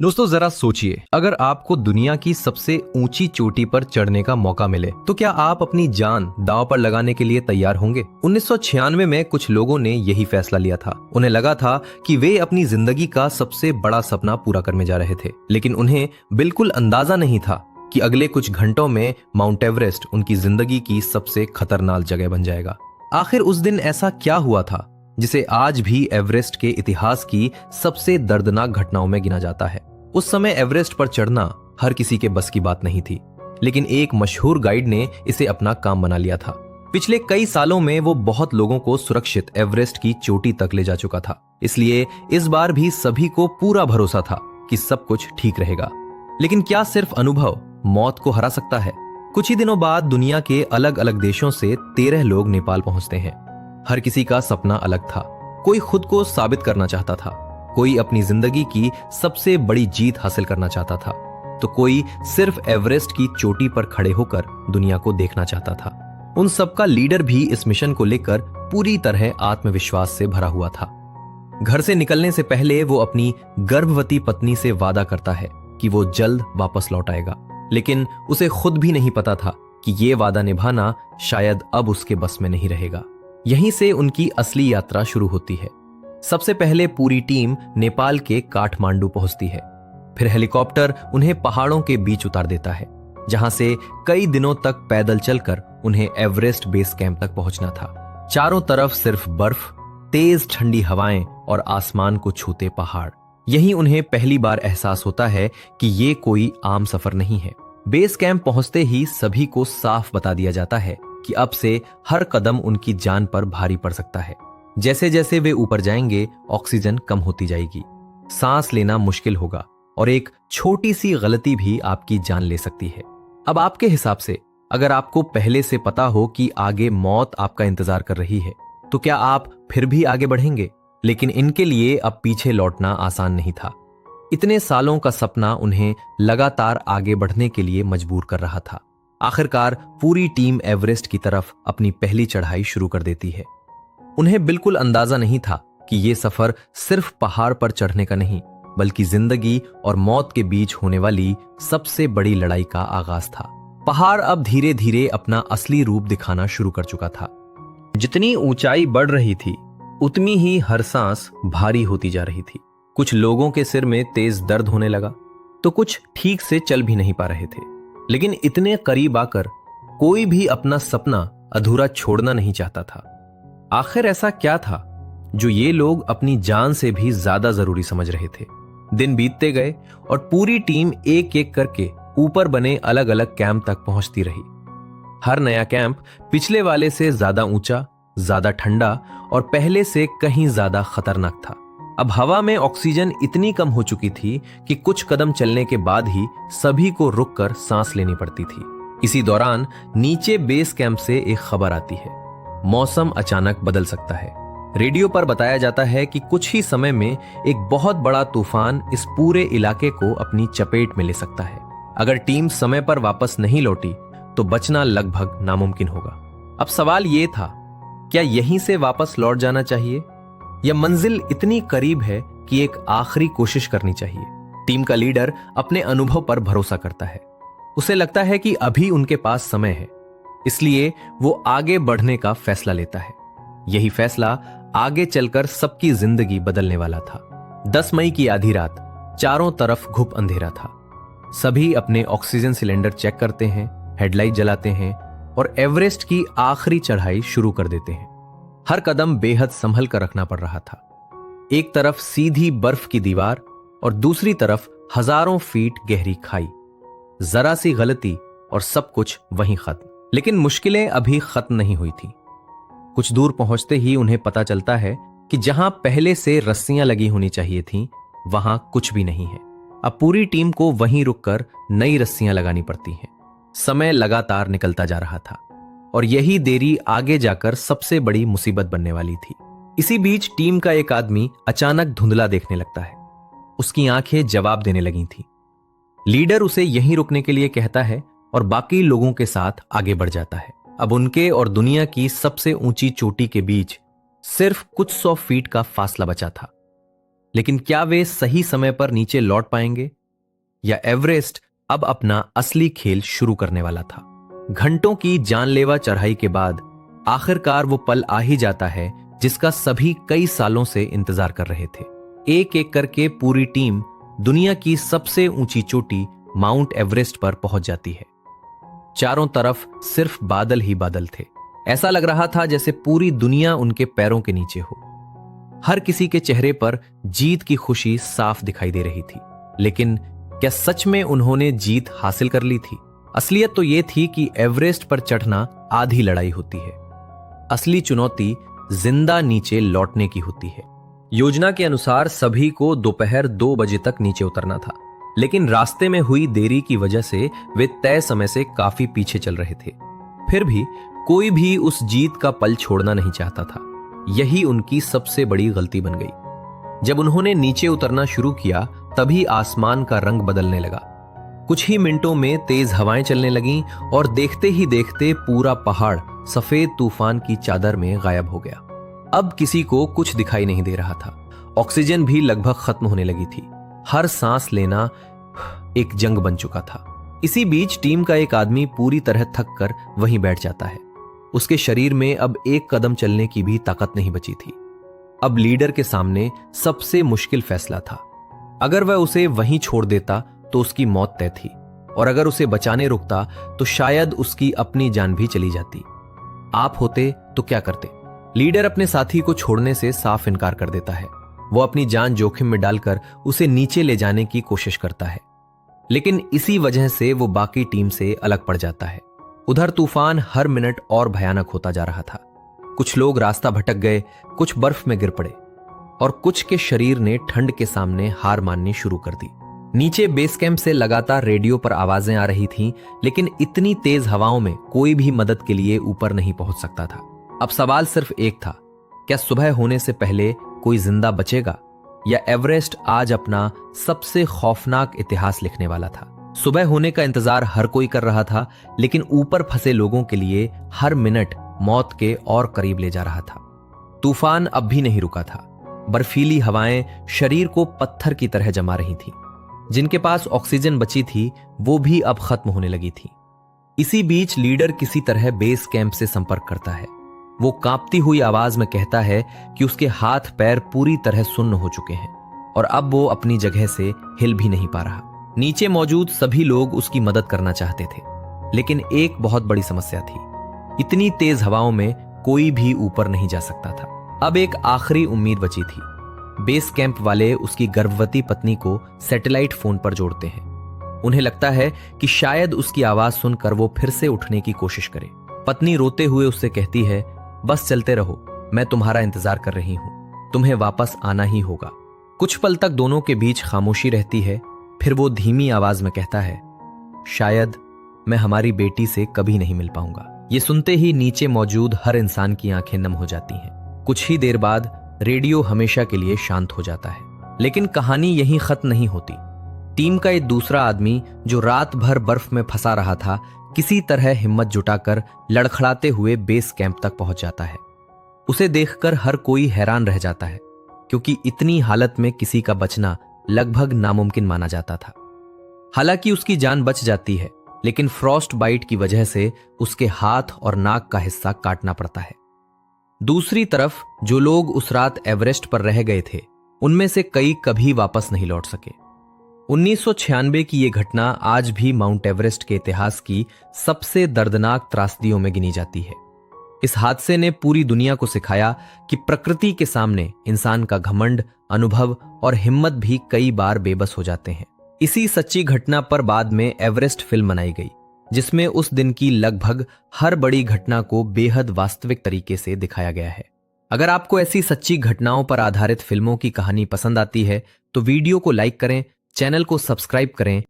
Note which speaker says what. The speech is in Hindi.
Speaker 1: दोस्तों जरा सोचिए, अगर आपको दुनिया की सबसे ऊंची चोटी पर चढ़ने का मौका मिले तो क्या आप अपनी जान दांव पर लगाने के लिए तैयार होंगे? 1996 में कुछ लोगों ने यही फैसला लिया था। उन्हें लगा था कि वे अपनी जिंदगी का सबसे बड़ा सपना पूरा करने जा रहे थे, लेकिन उन्हें बिल्कुल अंदाजा नहीं था कि अगले कुछ घंटों में माउंट एवरेस्ट उनकी जिंदगी की सबसे खतरनाक जगह बन जाएगा। आखिर उस दिन ऐसा क्या हुआ था जिसे आज भी एवरेस्ट के इतिहास की सबसे दर्दनाक घटनाओं में गिना जाता है? उस समय एवरेस्ट पर चढ़ना हर किसी के बस की बात नहीं थी, लेकिन एक मशहूर गाइड ने इसे अपना काम बना लिया था। पिछले कई सालों में वो बहुत लोगों को सुरक्षित एवरेस्ट की चोटी तक ले जा चुका था, इसलिए इस बार भी सभी को पूरा भरोसा था कि सब कुछ ठीक रहेगा। लेकिन क्या सिर्फ अनुभव मौत को हरा सकता है? कुछ ही दिनों बाद दुनिया के अलग अलग देशों से 13 लोग नेपाल पहुंचते हैं। हर किसी का सपना अलग था। कोई खुद को साबित करना चाहता था, कोई अपनी जिंदगी की सबसे बड़ी जीत हासिल करना चाहता था, तो कोई सिर्फ एवरेस्ट की चोटी पर खड़े होकर दुनिया को देखना चाहता था। उन सबका लीडर भी इस मिशन को लेकर पूरी तरह आत्मविश्वास से भरा हुआ था। घर से निकलने से पहले वो अपनी गर्भवती पत्नी से वादा करता है कि वो जल्द वापस लौट आएगा, लेकिन उसे खुद भी नहीं पता था कि ये वादा निभाना शायद अब उसके बस में नहीं रहेगा। यहीं से उनकी असली यात्रा शुरू होती है। सबसे पहले पूरी टीम नेपाल के काठमांडू पहुंचती है। फिर हेलीकॉप्टर उन्हें पहाड़ों के बीच उतार देता है, जहां से कई दिनों तक पैदल चलकर उन्हें एवरेस्ट बेस कैंप तक पहुंचना था। चारों तरफ सिर्फ बर्फ, तेज ठंडी हवाएं और आसमान को छूते पहाड़। यही उन्हें पहली बार एहसास होता है कि ये कोई आम सफर नहीं है। बेस कैंप पहुंचते ही सभी को साफ बता दिया जाता है कि अब से हर कदम उनकी जान पर भारी पड़ सकता है। जैसे जैसे वे ऊपर जाएंगे, ऑक्सीजन कम होती जाएगी, सांस लेना मुश्किल होगा और एक छोटी सी गलती भी आपकी जान ले सकती है। अब आपके हिसाब से अगर आपको पहले से पता हो कि आगे मौत आपका इंतजार कर रही है, तो क्या आप फिर भी आगे बढ़ेंगे? लेकिन इनके लिए अब पीछे लौटना आसान नहीं था। इतने सालों का सपना उन्हें लगातार आगे बढ़ने के लिए मजबूर कर रहा था। आखिरकार पूरी टीम एवरेस्ट की तरफ अपनी पहली चढ़ाई शुरू कर देती है। उन्हें बिल्कुल अंदाजा नहीं था कि यह सफर सिर्फ पहाड़ पर चढ़ने का नहीं, बल्कि जिंदगी और मौत के बीच होने वाली सबसे बड़ी लड़ाई का आगाज था। पहाड़ अब धीरे धीरे अपना असली रूप दिखाना शुरू कर चुका था। जितनी ऊंचाई बढ़ रही थी, उतनी ही हर सांस भारी होती जा रही थी। कुछ लोगों के सिर में तेज दर्द होने लगा, तो कुछ ठीक से चल भी नहीं पा रहे थे। लेकिन इतने करीब आकर कोई भी अपना सपना अधूरा छोड़ना नहीं चाहता था। आखिर ऐसा क्या था जो ये लोग अपनी जान से भी ज्यादा जरूरी समझ रहे थे? दिन बीतते गए और पूरी टीम एक एक करके ऊपर बने अलग अलग कैंप तक पहुंचती रही। हर नया कैंप पिछले वाले से ज्यादा ऊंचा, ज्यादा ठंडा और पहले से कहीं ज्यादा खतरनाक था। अब हवा में ऑक्सीजन इतनी कम हो चुकी थी कि कुछ कदम चलने के बाद ही सभी को रुककर सांस लेनी पड़ती थी। इसी दौरान नीचे बेस कैंप से एक खबर आती है, मौसम अचानक बदल सकता है। रेडियो पर बताया जाता है कि कुछ ही समय में एक बहुत बड़ा तूफान इस पूरे इलाके को अपनी चपेट में ले सकता है। अगर टीम समय पर वापस नहीं लौटी तो बचना लगभग नामुमकिन होगा। अब सवाल यह था, क्या यहीं से वापस लौट जाना चाहिए या मंजिल इतनी करीब है कि एक आखिरी कोशिश करनी चाहिए? टीम का लीडर अपने अनुभव पर भरोसा करता है। उसे लगता है कि अभी उनके पास समय है, इसलिए वो आगे बढ़ने का फैसला लेता है। यही फैसला आगे चलकर सबकी जिंदगी बदलने वाला था। 10 मई की आधी रात, चारों तरफ घुप अंधेरा था। सभी अपने ऑक्सीजन सिलेंडर चेक करते हैं, हेडलाइट जलाते हैं और एवरेस्ट की आखिरी चढ़ाई शुरू कर देते हैं। हर कदम बेहद संभल कर रखना पड़ रहा था। एक तरफ सीधी बर्फ की दीवार और दूसरी तरफ हजारों फीट गहरी खाई। जरा सी गलती और सब कुछ वहीं खत्म। लेकिन मुश्किलें अभी खत्म नहीं हुई थी। कुछ दूर पहुंचते ही उन्हें पता चलता है कि जहां पहले से रस्सियां लगी होनी चाहिए थीं, वहां कुछ भी नहीं है। अब पूरी टीम को वहीं रुककर नई रस्सियां लगानी पड़ती हैं। समय लगातार निकलता जा रहा था और यही देरी आगे जाकर सबसे बड़ी मुसीबत बनने वाली थी। इसी बीच टीम का एक आदमी अचानक धुंधला देखने लगता है। उसकी आंखें जवाब देने लगी थी। लीडर उसे यहीं रुकने के लिए कहता है और बाकी लोगों के साथ आगे बढ़ जाता है। अब उनके और दुनिया की सबसे ऊंची चोटी के बीच सिर्फ कुछ 100 फीट का फासला बचा था। लेकिन क्या वे सही समय पर नीचे लौट पाएंगे, या एवरेस्ट अब अपना असली खेल शुरू करने वाला था? घंटों की जानलेवा चढ़ाई के बाद आखिरकार वो पल आ ही जाता है जिसका सभी कई सालों से इंतजार कर रहे थे। एक एक करके पूरी टीम दुनिया की सबसे ऊंची चोटी माउंट एवरेस्ट पर पहुंच जाती है। चारों तरफ सिर्फ बादल ही बादल थे। ऐसा लग रहा था जैसे पूरी दुनिया उनके पैरों के नीचे हो। हर किसी के चेहरे पर जीत की खुशी साफ दिखाई दे रही थी। लेकिन क्या सच में उन्होंने जीत हासिल कर ली थी? असलियत तो यह थी कि एवरेस्ट पर चढ़ना आधी लड़ाई होती है। असली चुनौती जिंदा नीचे लौटने की होती है। योजना के अनुसार सभी को दोपहर 2 बजे तक नीचे उतरना था, लेकिन रास्ते में हुई देरी की वजह से वे तय समय से काफी पीछे चल रहे थे। फिर भी कोई भी उस जीत का पल छोड़ना नहीं चाहता था। यही उनकी सबसे बड़ी गलती बन गई। जब उन्होंने नीचे उतरना शुरू किया तभी आसमान का रंग बदलने लगा। कुछ ही मिनटों में तेज हवाएं चलने लगीं और देखते ही देखते पूरा पहाड़ सफेद तूफान की चादर में गायब हो गया। अब किसी को कुछ दिखाई नहीं दे रहा था। ऑक्सीजन भी लगभग खत्म होने लगी थी। हर सांस लेना एक जंग बन चुका था। इसी बीच टीम का एक आदमी पूरी तरह थक कर वहीं बैठ जाता है। उसके शरीर में अब एक कदम चलने की भी ताकत नहीं बची थी। अब लीडर के सामने सबसे मुश्किल फैसला था। अगर वह उसे वहीं छोड़ देता तो उसकी मौत तय थी, और अगर उसे बचाने रुकता तो शायद उसकी अपनी जान भी चली जाती। आप होते तो क्या करते? लीडर अपने साथी को छोड़ने से साफ इनकार कर देता है। वो अपनी जान जोखिम में डालकर उसे नीचे ले जाने की कोशिश करता है, लेकिन इसी वजह से वो बाकी टीम से अलग पड़ जाता है। उधर तूफान हर मिनट और भयानक होता जा रहा था। कुछ लोग रास्ता भटक गए, कुछ बर्फ में गिर पड़े, और कुछ के शरीर ने ठंड के सामने हार माननी शुरू कर दी। नीचे बेस कैंप से लगातार रेडियो पर आवाजें आ रही थीं, लेकिन इतनी तेज हवाओं में कोई भी मदद के लिए ऊपर नहीं पहुंच सकता था। अब सवाल सिर्फ एक था, क्या सुबह होने से पहले कोई जिंदा बचेगा, या एवरेस्ट आज अपना सबसे खौफनाक इतिहास लिखने वाला था? सुबह होने का इंतजार हर कोई कर रहा था, लेकिन ऊपर फंसे लोगों के लिए हर मिनट मौत के और करीब ले जा रहा था। तूफान अब भी नहीं रुका था। बर्फीली हवाएं शरीर को पत्थर की तरह जमा रही थीं। जिनके पास ऑक्सीजन बची थी वो भी अब खत्म होने लगी थी। इसी बीच लीडर किसी तरह बेस कैंप से संपर्क करता है। वो कांपती हुई आवाज में कहता है कि उसके हाथ पैर पूरी तरह सुन्न हो चुके हैं और अब वो अपनी जगह से हिल भी नहीं पा रहा। नीचे मौजूद सभी लोग उसकी मदद करना चाहते थे, लेकिन एक बहुत बड़ी समस्या थी। इतनी तेज हवाओं में कोई भी ऊपर नहीं जा सकता था। अब एक आखिरी उम्मीद बची थी। बेस कैंप वाले उसकी गर्भवती पत्नी को सैटेलाइट फोन पर जोड़ते हैं। उन्हें लगता है कि शायद उसकी आवाज सुनकर वो फिर से उठने की कोशिश करे। पत्नी रोते हुए उससे कहती है, बस चलते रहो, मैं तुम्हारा इंतजार कर रही हूं, तुम्हें वापस आना ही होगा। कुछ पल तक दोनों के बीच खामोशी रहती है। फिर वो धीमी आवाज में कहता है, शायद मैं हमारी बेटी से कभी नहीं मिल पाऊंगा। ये सुनते ही नीचे मौजूद हर इंसान की आंखें नम हो जाती हैं। कुछ ही देर बाद रेडियो हमेशा के लिए शांत हो जाता है। लेकिन कहानी यहीं खत्म नहीं होती। टीम का एक दूसरा आदमी जो रात भर बर्फ में फंसा रहा था, किसी तरह हिम्मत जुटाकर लड़खड़ाते हुए बेस कैंप तक पहुंच जाता है। उसे देखकर हर कोई हैरान रह जाता है, क्योंकि इतनी हालत में किसी का बचना लगभग नामुमकिन माना जाता था। हालांकि उसकी जान बच जाती है, लेकिन फ्रॉस्ट बाइट की वजह से उसके हाथ और नाक का हिस्सा काटना पड़ता है। दूसरी तरफ जो लोग उस रात एवरेस्ट पर रह गए थे, उनमें से कई कभी वापस नहीं लौट सके। 1996 की यह घटना आज भी माउंट एवरेस्ट के इतिहास की सबसे दर्दनाक त्रासदियों में गिनी जाती है। इस हादसे ने पूरी दुनिया को सिखाया कि प्रकृति के सामने इंसान का घमंड, अनुभव और हिम्मत भी कई बार बेबस हो जाते हैं। इसी सच्ची घटना पर बाद में एवरेस्ट फिल्म बनाई गई, जिसमें उस दिन की लगभग हर बड़ी घटना को बेहद वास्तविक तरीके से दिखाया गया है। अगर आपको ऐसी सच्ची घटनाओं पर आधारित फिल्मों की कहानी पसंद आती है तो वीडियो को लाइक करें, चैनल को सब्सक्राइब करें